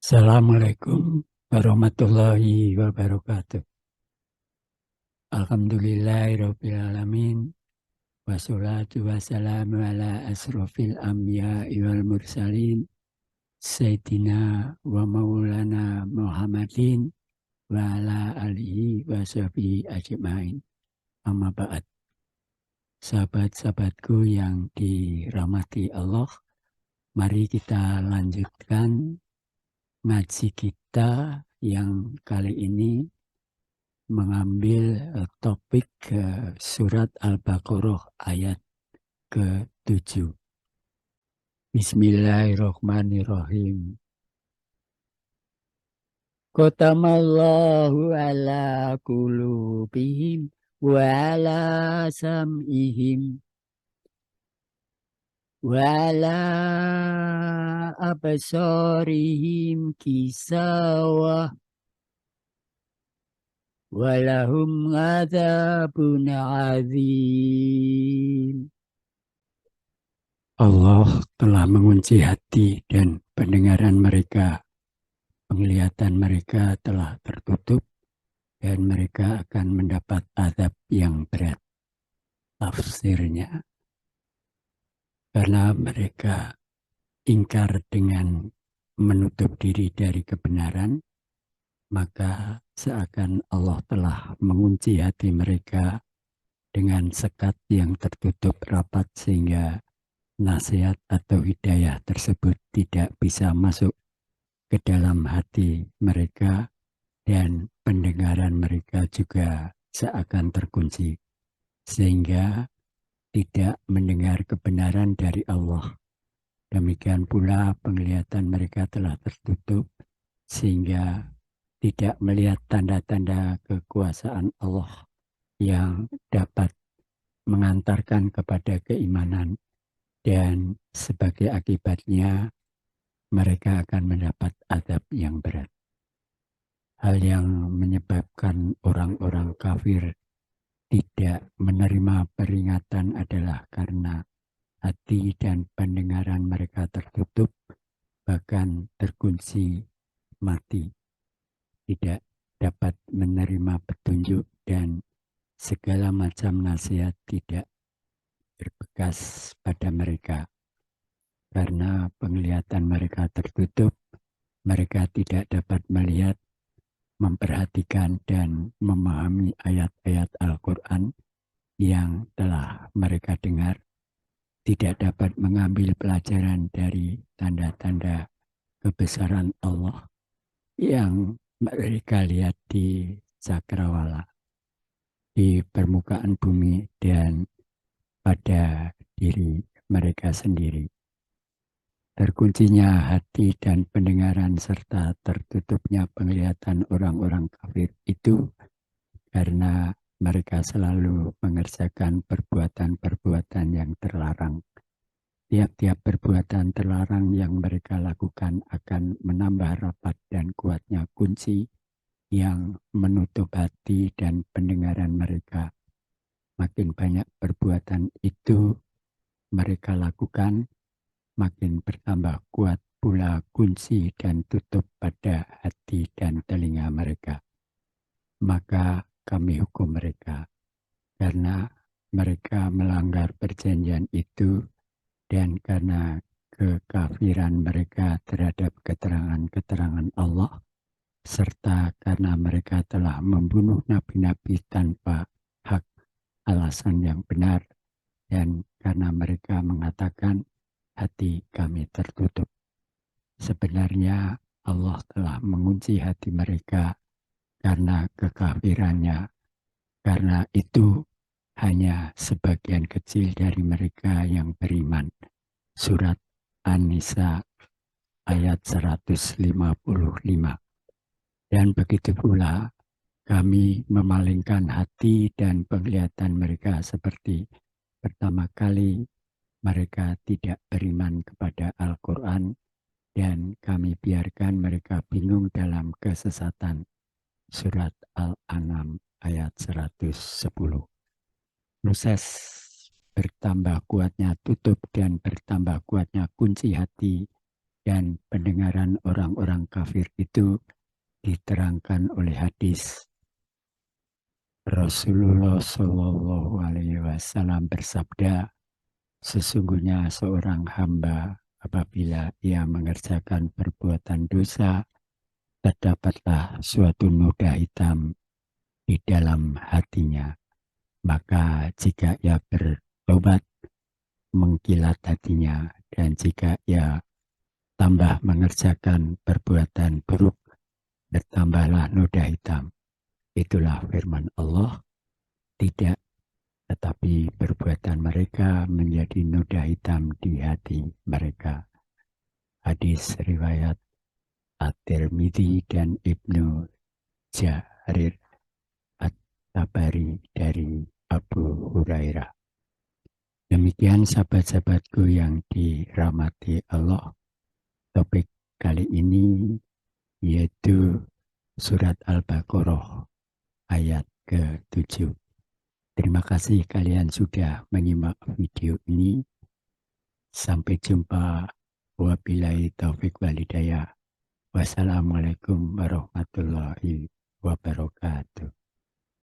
Assalamualaikum warahmatullahi wabarakatuh. Alhamdulillahirrabbilalamin. Wassalatu wassalamu ala asrofil anbiya'i wal mursalin. Sayyidina wa maulana Muhammadin wa ala alihi wa sahbihi ajma'in. Amma ba'd. Sahabat-sahabatku yang dirahmati Allah, mari kita lanjutkan ngaji kita yang kali ini mengambil topik surat Al-Baqarah ayat ke-7. Bismillahirrahmanirrahim. Qatamallahu ala qulubihim wa ala sam'ihim wa ala absarihim kisawah walahum adzabun adzim. Allah telah mengunci hati dan pendengaran mereka. Penglihatan mereka telah tertutup dan mereka akan mendapat azab yang berat. Tafsirnya, karena mereka ingkar dengan menutup diri dari kebenaran, maka seakan Allah telah mengunci hati mereka dengan sekat yang tertutup rapat sehingga nasihat atau hidayah tersebut tidak bisa masuk ke dalam hati mereka dan pendengaran mereka juga seakan terkunci sehingga tidak mendengar kebenaran dari Allah. Demikian pula penglihatan mereka telah tertutup sehingga tidak melihat tanda-tanda kekuasaan Allah yang dapat mengantarkan kepada keimanan, dan sebagai akibatnya mereka akan mendapat azab yang berat. Hal yang menyebabkan orang-orang kafir tidak menerima peringatan adalah karena hati dan pendengaran mereka tertutup, bahkan terkunci mati, tidak dapat menerima petunjuk, dan segala macam nasihat tidak berbekas pada mereka. Karena penglihatan mereka tertutup, mereka tidak dapat melihat, memperhatikan, dan memahami ayat-ayat Al-Quran yang telah mereka dengar, tidak dapat mengambil pelajaran dari tanda-tanda kebesaran Allah yang mereka lihat di cakrawala, di permukaan bumi, dan pada diri mereka sendiri. Terkuncinya hati dan pendengaran serta tertutupnya penglihatan orang-orang kafir itu karena mereka selalu mengerjakan perbuatan-perbuatan yang terlarang. Tiap-tiap perbuatan terlarang yang mereka lakukan akan menambah rapat dan kuatnya kunci yang menutup hati dan pendengaran mereka. Makin banyak perbuatan itu mereka lakukan, makin bertambah kuat pula kunci dan tutup pada hati dan telinga mereka. Maka kami hukum mereka karena mereka melanggar perjanjian itu dan karena kekafiran mereka terhadap keterangan-keterangan Allah, serta karena mereka telah membunuh nabi-nabi tanpa hak alasan yang benar, dan karena mereka mengatakan hati kami tertutup. Sebenarnya Allah telah mengunci hati mereka karena kekafirannya. Karena itu hanya sebagian kecil dari mereka yang beriman. Surat An-Nisa ayat 155. Dan begitu pula kami memalingkan hati dan penglihatan mereka seperti pertama kali mereka tidak beriman kepada Al-Quran, dan kami biarkan mereka bingung dalam kesesatan. Surat Al-An'am ayat 110. Proses bertambah kuatnya tutup dan bertambah kuatnya kunci hati Dan pendengaran orang-orang kafir itu diterangkan oleh hadis. Rasulullah Shallallahu Alaihi Wasallam bersabda, sesungguhnya seorang hamba apabila ia mengerjakan perbuatan dosa, terdapatlah suatu noda hitam di dalam hatinya. Maka jika ia bertobat, mengkilat hatinya, dan jika ia tambah mengerjakan perbuatan buruk, bertambahlah noda hitam. Itulah firman Allah, tidak, tetapi perbuatan mereka menjadi noda hitam di hati mereka. Hadis riwayat At-Tirmidzi dan Ibnu Jarir At-Tabari dari Abu Hurairah. Demikian sahabat-sahabatku yang dirahmati Allah. Topik kali ini yaitu surat Al-Baqarah ayat ke-7. Terima kasih kalian sudah menyimak video ini. Sampai jumpa. Wabillahi taufik walhidayah. Wassalamualaikum warahmatullahi wabarakatuh.